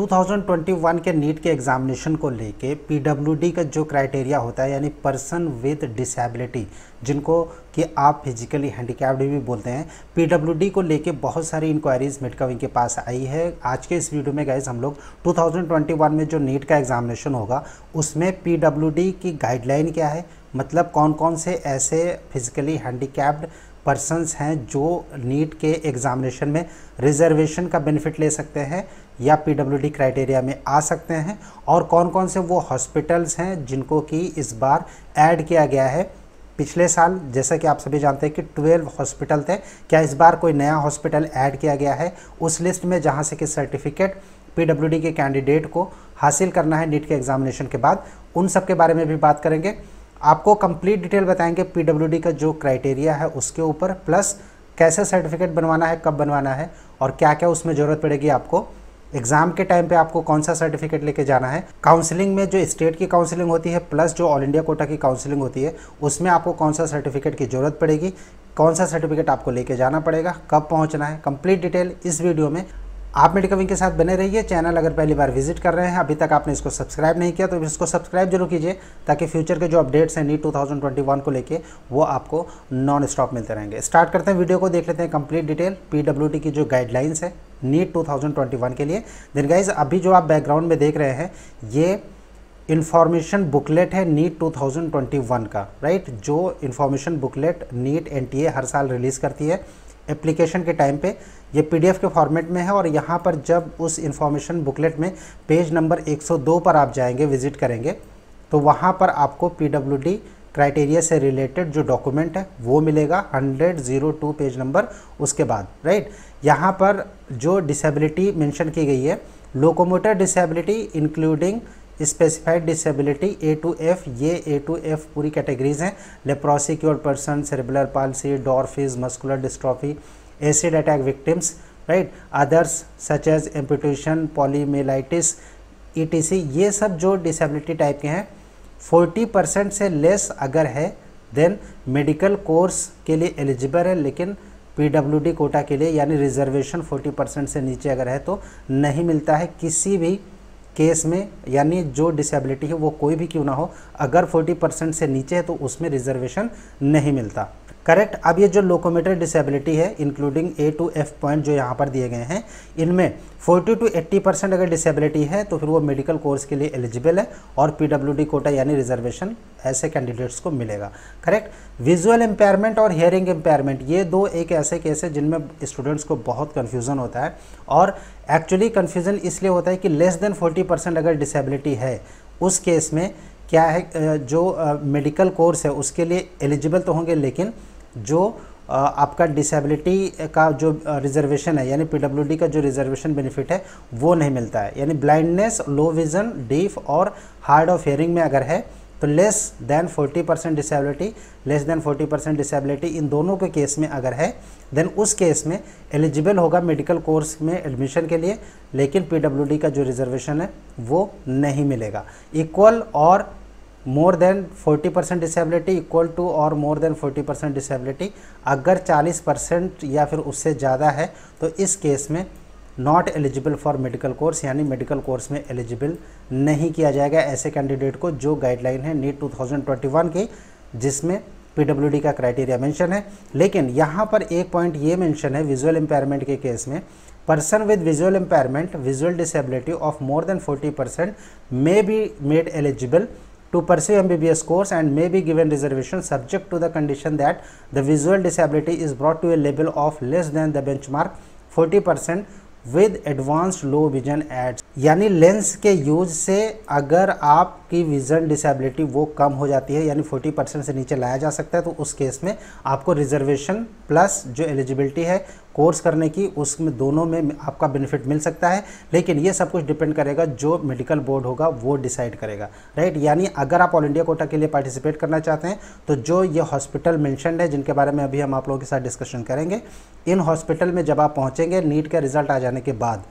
2021 के नीट के एग्जामिनेशन को लेके पीडब्ल्यूडी का जो क्राइटेरिया होता है यानी पर्सन विद डिसेबिलिटी, जिनको कि आप फिजिकली हैंडीकैप्ड भी बोलते हैं, पीडब्ल्यूडी को लेके बहुत सारी इंक्वायरीज मेडकविंग के पास आई है। आज के इस वीडियो में गाइस हम लोग 2021 में जो नीट का एग्जामिनेशन होगा उसमें पीडब्ल्यूडी की गाइडलाइन क्या है, मतलब कौन कौन से ऐसे फिजिकली हैंडीकैप्ड पर्सन्स हैं जो नीट के एग्जामिनेशन में रिजर्वेशन का बेनिफिट ले सकते हैं या पीडब्ल्यूडी क्राइटेरिया में आ सकते हैं, और कौन कौन से वो हॉस्पिटल्स हैं जिनको कि इस बार ऐड किया गया है। पिछले साल जैसा कि आप सभी जानते हैं कि 12 हॉस्पिटल थे, क्या इस बार कोई नया हॉस्पिटल ऐड किया गया है उस लिस्ट में जहां से कि सर्टिफिकेट पीडब्ल्यूडी के कैंडिडेट को हासिल करना है नीट के एग्जामिनेशन के बाद, उन सब के बारे में भी बात करेंगे। आपको कंप्लीट डिटेल बताएंगे पीडब्ल्यूडी का जो क्राइटेरिया है उसके ऊपर, प्लस कैसे सर्टिफिकेट बनवाना है, कब बनवाना है और क्या क्या उसमें ज़रूरत पड़ेगी आपको, एग्ज़ाम के टाइम पे आपको कौन सा सर्टिफिकेट लेके जाना है, काउंसलिंग में जो स्टेट की काउंसलिंग होती है प्लस जो ऑल इंडिया कोटा की काउंसलिंग होती है उसमें आपको कौन सा सर्टिफिकेट की ज़रूरत पड़ेगी, कौन सा सर्टिफिकेट आपको लेके जाना पड़ेगा, कब पहुँचना है, कंप्लीट डिटेल इस वीडियो में। आप मेडकविंग के साथ बने रहिए। चैनल अगर पहली बार विजिट कर रहे हैं, अभी तक आपने इसको सब्सक्राइब नहीं किया तो इसको सब्सक्राइब जरूर कीजिए ताकि फ्यूचर के जो अपडेट्स हैं नीट 2021 को लेके वो आपको नॉन स्टॉप मिलते रहेंगे। स्टार्ट करते हैं वीडियो को, देख लेते हैं कंप्लीट डिटेल पीडब्ल्यूडी की जो गाइडलाइंस है नीट 2021 के लिए। देन गाइज अभी जो आप बैकग्राउंड में देख रहे हैं ये इन्फॉर्मेशन बुकलेट है नीट 2021 का, राइट। जो इन्फॉर्मेशन बुकलेट नीट एनटीए हर साल रिलीज़ करती है एप्लीकेशन के टाइम पे, ये पीडीएफ के फॉर्मेट में है। और यहाँ पर जब उस इन्फॉर्मेशन बुकलेट में पेज नंबर 102 पर आप जाएंगे, विजिट करेंगे, तो वहाँ पर आपको पीडब्ल्यूडी क्राइटेरिया से रिलेटेड जो डॉक्यूमेंट है वो मिलेगा 102 पेज नंबर उसके बाद, राइट। यहाँ पर जो डिसेबिलिटी मेंशन की गई है, locomotor disability including specified disability A to F, ये ए टू एफ पूरी कैटेगरीज हैं। Leprosy cured person, cerebral palsy, dwarfism, muscular dystrophy, acid attack victims, right, others such as amputation, poliomyelitis, ETC, ये सब जो disability type के हैं 40% से less अगर है देन मेडिकल कोर्स के लिए एलिजिबल है, लेकिन पीडब्ल्यूडी कोटा के लिए यानी रिजर्वेशन 40% से नीचे अगर है तो नहीं मिलता है किसी भी केस में, यानी जो डिसेबिलिटी है वो कोई भी क्यों ना हो, अगर 40% से नीचे है तो उसमें रिजर्वेशन नहीं मिलता, करेक्ट। अब ये जो लोकोमोटर डिसेबिलिटी है including A to F point जो यहाँ पर दिए गए हैं, इनमें 40 to 80% अगर डिसेबिलिटी है तो फिर वो मेडिकल कोर्स के लिए एलिजिबल है और पीडब्ल्यूडी कोटा यानी रिजर्वेशन ऐसे कैंडिडेट्स को मिलेगा, करेक्ट। विजुअल इम्पेयरमेंट और हियरिंग इम्पेयरमेंट, ये दो एक ऐसे केस है जिनमें स्टूडेंट्स को बहुत कन्फ्यूज़न होता है, और एक्चुअली कन्फ्यूज़न इसलिए होता है कि लेस देन 40% अगर डिसेबिलिटी है उस केस में क्या है, जो मेडिकल कोर्स है उसके लिए एलिजिबल तो होंगे, लेकिन जो आपका डिसेबिलिटी का जो रिजर्वेशन है यानी पीडब्ल्यूडी का जो रिजर्वेशन बेनिफिट है वो नहीं मिलता है। यानी ब्लाइंडनेस, लो विजन, डीफ और हार्ड ऑफ हियरिंग में अगर है तो less than 40% disability, less than 40% disability इन दोनों के केस में अगर है देन उस केस में एलिजिबल होगा मेडिकल कोर्स में एडमिशन के लिए, लेकिन पीडब्ल्यूडी का जो रिजर्वेशन है वो नहीं मिलेगा। इक्वल और more than 40% disability, equal to और मोर देन 40% डिसेबिलिटी अगर 40% या फिर उससे ज़्यादा है तो इस केस में not eligible for medical course, यानी मेडिकल कोर्स में एलिजिबल नहीं किया जाएगा ऐसे कैंडिडेट को, जो गाइडलाइन है नीट 2021 की जिसमें पीडब्ल्यूडी का क्राइटेरिया मेंशन है। लेकिन यहाँ पर एक पॉइंट ये मेंशन है विजुअल इम्पेयरमेंट के केस में, person with visual impairment, visual disability of more than 40% may be made eligible to pursue MBBS course and may be given reservation subject to the condition that the visual disability is brought to a level of less than the benchmark 40% with advanced low vision aids, यानी lens के use से अगर आपकी vision disability वो कम हो जाती है यानी 40% से नीचे लाया जा सकता है तो उस केस में आपको रिजर्वेशन प्लस जो एलिजिबिलिटी है कोर्स करने की उसमें दोनों में आपका बेनिफिट मिल सकता है। लेकिन ये सब कुछ डिपेंड करेगा जो मेडिकल बोर्ड होगा वो डिसाइड करेगा, राइट। यानी अगर आप ऑल इंडिया कोटा के लिए पार्टिसिपेट करना चाहते हैं तो जो ये हॉस्पिटल मेंशन्ड है जिनके बारे में अभी हम आप लोगों के साथ डिस्कशन करेंगे, इन हॉस्पिटल में जब आप पहुँचेंगे नीट का रिजल्ट आ जाने के बाद,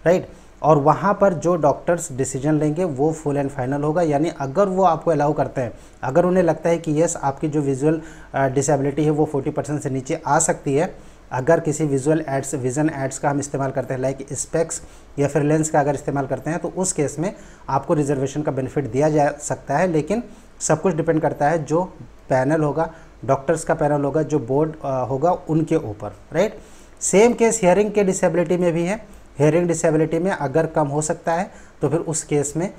राइट, और वहाँ पर जो डॉक्टर्स डिसीजन लेंगे वो फुल एंड फाइनल होगा। यानी अगर वो आपको अलाउ करते हैं, अगर उन्हें लगता है कि यस आपकी जो विजुअल डिसेबिलिटी है वो 40% से नीचे आ सकती है अगर किसी विजुअल एड्स, विजन एड्स का हम इस्तेमाल करते हैं लाइक स्पेक्स या फिर लेंस का अगर इस्तेमाल करते हैं, तो उस केस में आपको रिजर्वेशन का बेनिफिट दिया जा सकता है। लेकिन सब कुछ डिपेंड करता है जो पैनल होगा, डॉक्टर्स का पैनल होगा, जो बोर्ड होगा उनके ऊपर, राइट। सेम केस हियरिंग के डिसेबिलिटी में भी है। हियरिंग डिसेबिलिटी में अगर कम हो सकता है तो फिर उस केस में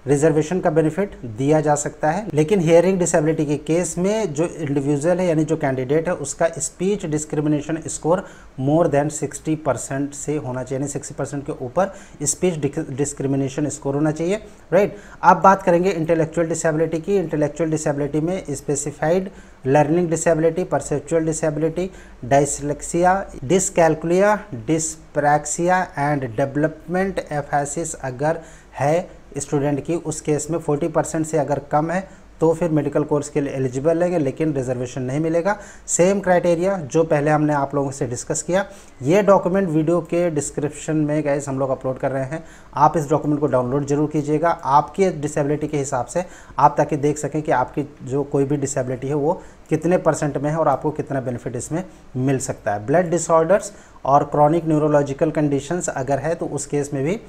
रिजर्वेशन का बेनिफिट दिया जा सकता है। लेकिन हियरिंग डिसेबिलिटी के केस में जो इंडिविजुअल है यानी जो कैंडिडेट है उसका speech discrimination score more than 60% से होना चाहिए, यानी 60% के ऊपर स्पीच डिस्क्रिमिनेशन स्कोर होना चाहिए, राइट। अब बात करेंगे इंटेलेक्चुअल डिसेबिलिटी की। इंटेलेक्चुअल डिसेबिलिटी में specified learning disability, perceptual disability, dyslexia, dyscalculia, dyspraxia and development aphasia अगर है स्टूडेंट की, उस केस में 40% से अगर कम है तो फिर मेडिकल कोर्स के लिए एलिजिबल रहेंगे, लेकिन रिजर्वेशन नहीं मिलेगा। सेम क्राइटेरिया जो पहले हमने आप लोगों से डिस्कस किया। ये डॉक्यूमेंट वीडियो के डिस्क्रिप्शन में गाइस हम लोग अपलोड कर रहे हैं, आप इस डॉक्यूमेंट को डाउनलोड जरूर कीजिएगा आपकी डिसेबिलिटी के हिसाब से, आप ताकि देख सकें कि आपकी जो कोई भी डिसेबिलिटी है वो कितने % में है और आपको कितना बेनिफिट इसमें मिल सकता है। ब्लड डिसऑर्डर्स और क्रॉनिक न्यूरोलॉजिकल कंडीशंस अगर है तो उस केस में भी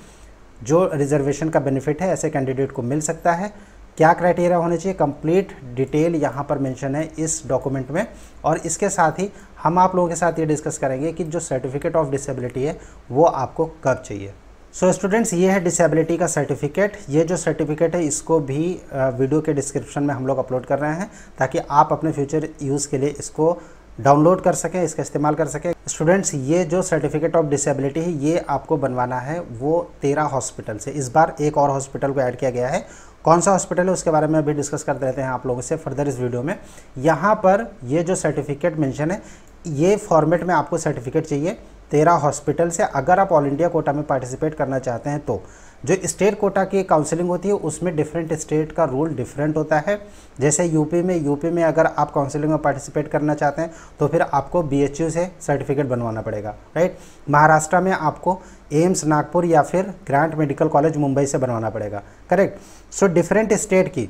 जो रिजर्वेशन का बेनिफिट है ऐसे कैंडिडेट को मिल सकता है। क्या क्राइटेरिया होने चाहिए, कंप्लीट डिटेल यहाँ पर मेंशन है इस डॉक्यूमेंट में। और इसके साथ ही हम आप लोगों के साथ ये डिस्कस करेंगे कि जो सर्टिफिकेट ऑफ डिसेबिलिटी है वो आपको कब चाहिए। सो स्टूडेंट्स, ये है डिसेबिलिटी का सर्टिफिकेट। ये जो सर्टिफिकेट है इसको भी वीडियो के डिस्क्रिप्शन में हम लोग अपलोड कर रहे हैं ताकि आप अपने फ्यूचर यूज़ के लिए इसको डाउनलोड कर सकें, इसका इस्तेमाल कर सकें। स्टूडेंट्स, ये जो सर्टिफिकेट ऑफ डिसेबिलिटी है ये आपको बनवाना है वो 13 हॉस्पिटल से। इस बार एक और हॉस्पिटल को ऐड किया गया है। कौन सा हॉस्पिटल है उसके बारे में अभी डिस्कस करते रहते हैं आप लोगों से फर्दर इस वीडियो में। यहाँ पर ये जो सर्टिफिकेट मेंशन है ये फॉर्मेट में आपको सर्टिफिकेट चाहिए 13 हॉस्पिटल से। अगर आप ऑल इंडिया कोटा में पार्टिसिपेट करना चाहते हैं तो जो स्टेट कोटा की काउंसलिंग होती है उसमें डिफरेंट स्टेट का रूल डिफरेंट होता है। जैसे यूपी में अगर आप काउंसलिंग में पार्टिसिपेट करना चाहते हैं तो फिर आपको BHU से सर्टिफिकेट बनवाना पड़ेगा, राइट। महाराष्ट्र में आपको एम्स नागपुर या फिर ग्रांट मेडिकल कॉलेज मुंबई से बनवाना पड़ेगा, करेक्ट। सो डिफरेंट स्टेट की,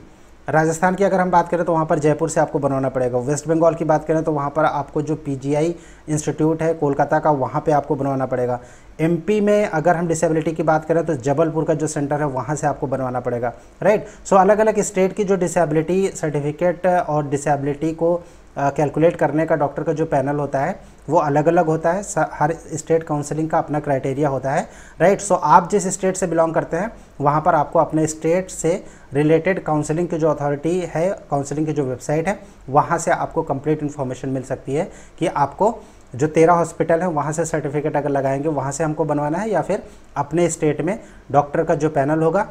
राजस्थान की अगर हम बात करें तो वहाँ पर जयपुर से आपको बनवाना पड़ेगा। वेस्ट बंगाल की बात करें तो वहाँ पर आपको जो PGI इंस्टीट्यूट है कोलकाता का वहाँ पे आपको बनवाना पड़ेगा। MP में अगर हम डिसेबिलिटी की बात करें तो जबलपुर का जो सेंटर है वहाँ से आपको बनवाना पड़ेगा, राइट। सो अलग अलग स्टेट की जो डिसेबिलिटी सर्टिफिकेट और डिसेबिलिटी को कैलकुलेट करने का डॉक्टर का जो पैनल होता है वो अलग अलग होता है। हर स्टेट काउंसलिंग का अपना क्राइटेरिया होता है, राइट। सो आप जिस स्टेट से बिलोंग करते हैं वहाँ पर आपको अपने स्टेट से रिलेटेड काउंसलिंग की जो अथॉरिटी है, काउंसलिंग की जो वेबसाइट है वहाँ से आपको कंप्लीट इन्फॉर्मेशन मिल सकती है कि आपको जो 13 हॉस्पिटल है वहाँ से सर्टिफिकेट अगर लगाएंगे वहाँ से हमको बनवाना है या फिर अपने स्टेट में डॉक्टर का जो पैनल होगा,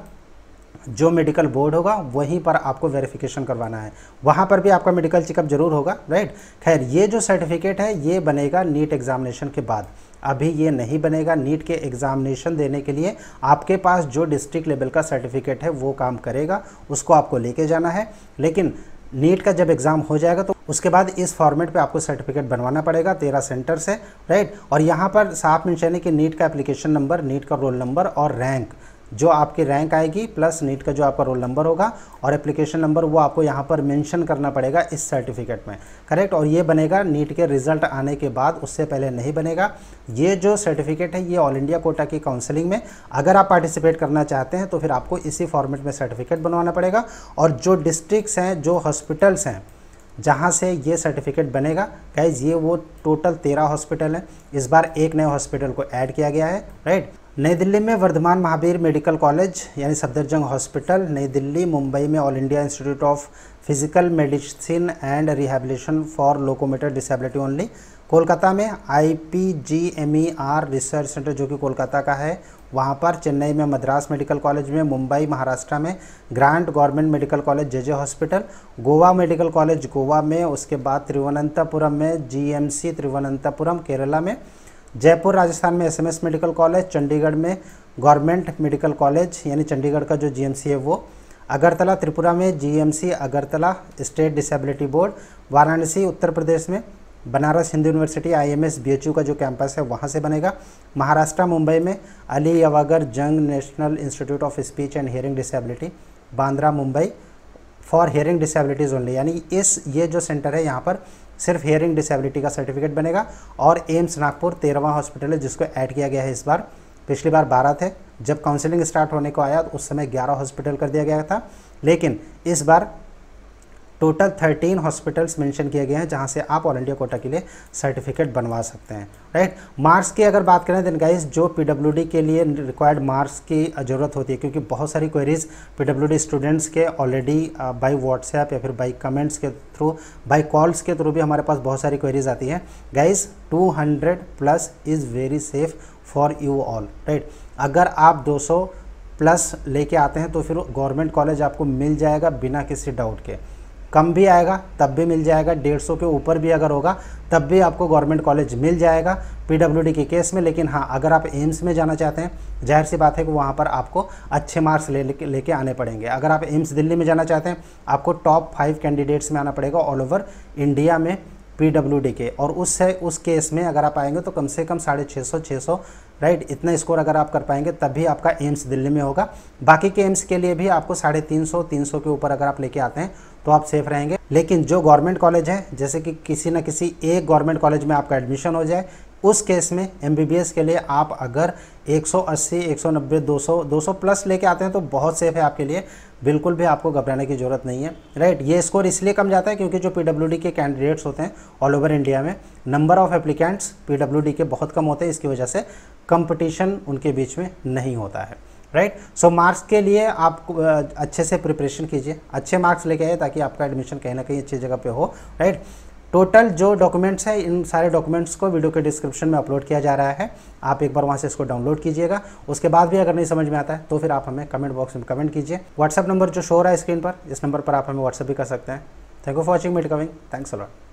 जो मेडिकल बोर्ड होगा वहीं पर आपको वेरिफिकेशन करवाना है। वहाँ पर भी आपका मेडिकल चेकअप जरूर होगा, राइट। खैर, ये जो सर्टिफिकेट है ये बनेगा नीट एग्जामिनेशन के बाद, अभी ये नहीं बनेगा। नीट के एग्जामिनेशन देने के लिए आपके पास जो डिस्ट्रिक्ट लेवल का सर्टिफिकेट है वो काम करेगा, उसको आपको लेके जाना है। लेकिन नीट का जब एग्ज़ाम हो जाएगा तो उसके बाद इस फॉर्मेट पे आपको सर्टिफिकेट बनवाना पड़ेगा 13 सेंटर से, राइट। और यहाँ पर साफ मेंशन है कि नीट का एप्लीकेशन नंबर, नीट का रोल नंबर और रैंक, जो आपकी रैंक आएगी प्लस नीट का जो आपका रोल नंबर होगा और एप्लीकेशन नंबर वो आपको यहाँ पर मेंशन करना पड़ेगा इस सर्टिफिकेट में, करेक्ट। और ये बनेगा नीट के रिजल्ट आने के बाद, उससे पहले नहीं बनेगा। ये जो सर्टिफिकेट है ये ऑल इंडिया कोटा की काउंसलिंग में अगर आप पार्टिसिपेट करना चाहते हैं तो फिर आपको इसी फॉर्मेट में सर्टिफिकेट बनवाना पड़ेगा। और जो डिस्ट्रिक्ट्स हैं, जो हॉस्पिटल्स हैं जहाँ से ये सर्टिफिकेट बनेगा गाइज, ये वो टोटल 13 हॉस्पिटल हैं। इस बार एक नए हॉस्पिटल को ऐड किया गया है, राइट। नई दिल्ली में वर्धमान महावीर मेडिकल कॉलेज यानी सफदरजंग हॉस्पिटल नई दिल्ली, मुंबई में all India institute of physical medicine and rehabilitation for locomotor disability only, Kolkata में IPGMER रिसर्च सेंटर जो कि कोलकाता का है वहाँ पर, चेन्नई में मद्रास मेडिकल कॉलेज में, मुंबई महाराष्ट्र में grant government medical college JJ hospital, Goa medical college Goa में, उसके बाद तिरुवनंतपुरम में GMC तिरुवनंतपुरम केरला में, जयपुर राजस्थान में SMS मेडिकल कॉलेज, चंडीगढ़ में गवर्नमेंट मेडिकल कॉलेज यानी चंडीगढ़ का जो GMC है वो, अगरतला त्रिपुरा में GMC Agartala state disability board, Varanasi Uttar Pradesh में Banaras Hindu university IMS BHU का जो कैंपस है वहाँ से बनेगा, महाराष्ट्र मुंबई में अली अवागर जंग national institute of speech and hearing disability, Bandra Mumbai for hearing disabilities only, यानी ये जो सेंटर है यहाँ पर सिर्फ हियरिंग डिसेबिलिटी का सर्टिफिकेट बनेगा। और एम्स नागपुर 13वां हॉस्पिटल है जिसको ऐड किया गया है इस बार। पिछली बार 12 थे, जब काउंसलिंग स्टार्ट होने को आया तो उस समय 11 हॉस्पिटल कर दिया गया था, लेकिन इस बार टोटल 13 हॉस्पिटल्स मेंशन किए गए हैं जहां से आप ऑल इंडिया कोटा के लिए सर्टिफिकेट बनवा सकते हैं, राइट। मार्क्स की अगर बात करें देन गाइस, जो पीडब्ल्यूडी के लिए रिक्वायर्ड मार्क्स की ज़रूरत होती है, क्योंकि बहुत सारी क्वेरीज पीडब्ल्यूडी स्टूडेंट्स के ऑलरेडी बाय व्हाट्सएप या फिर बाय कमेंट्स के थ्रू, बाय कॉल्स के थ्रू भी हमारे पास बहुत सारी क्वेरीज आती हैं guys. 200 plus is very safe for you all, right. अगर आप 200 प्लस लेके आते हैं तो फिर गवर्नमेंट कॉलेज आपको मिल जाएगा बिना किसी डाउट के। कम भी आएगा तब भी मिल जाएगा, 150 के ऊपर भी अगर होगा तब भी आपको गवर्नमेंट कॉलेज मिल जाएगा पीडब्ल्यूडी के केस में। लेकिन हाँ, अगर आप एम्स में जाना चाहते हैं, जाहिर सी बात है कि वहाँ पर आपको अच्छे मार्क्स लेके आने पड़ेंगे। अगर आप एम्स दिल्ली में जाना चाहते हैं, आपको टॉप 5 कैंडिडेट्स में आना पड़ेगा ऑल ओवर इंडिया में पीडब्ल्यूडी के, और उस केस में अगर आप आएंगे तो कम से कम 650 600, राइट, इतना स्कोर अगर आप कर पाएंगे तभी आपका एम्स दिल्ली में होगा। बाकी के एम्स के लिए भी आपको 350 300 के ऊपर अगर आप लेके आते हैं तो आप सेफ रहेंगे। लेकिन जो गवर्नमेंट कॉलेज है, जैसे कि किसी न किसी एक गवर्नमेंट कॉलेज में आपका एडमिशन हो जाए, उस केस में एमबीबीएस के लिए आप अगर 180 190 200 प्लस लेके आते हैं तो बहुत सेफ है आपके लिए, बिल्कुल भी आपको घबराने की ज़रूरत नहीं है, राइट। ये स्कोर इसलिए कम जाता है क्योंकि जो पीडब्ल्यूडी के कैंडिडेट्स होते हैं ऑल ओवर इंडिया में, नंबर ऑफ एप्लीकेंट्स पीडब्ल्यूडी के बहुत कम होते हैं, इसकी वजह से कंपटीशन उनके बीच में नहीं होता है, राइट। सो मार्क्स के लिए आप अच्छे से प्रिपरेशन कीजिए, अच्छे मार्क्स लेके आइए ताकि आपका एडमिशन कहीं ना कहीं अच्छी जगह पे हो, राइट। टोटल जो डॉक्यूमेंट्स है, इन सारे डॉक्यूमेंट्स को वीडियो के डिस्क्रिप्शन में अपलोड किया जा रहा है, आप एक बार वहाँ से इसको डाउनलोड कीजिएगा। उसके बाद भी अगर नहीं समझ में आता है तो फिर आप हमें कमेंट बॉक्स में कमेंट कीजिए। व्हाट्सअप नंबर जो शो हो रहा है स्क्रीन पर, इस नंबर पर आप हमें व्हाट्सअप भी कर सकते हैं। Thank you for watching, meet coming, thanks a lot.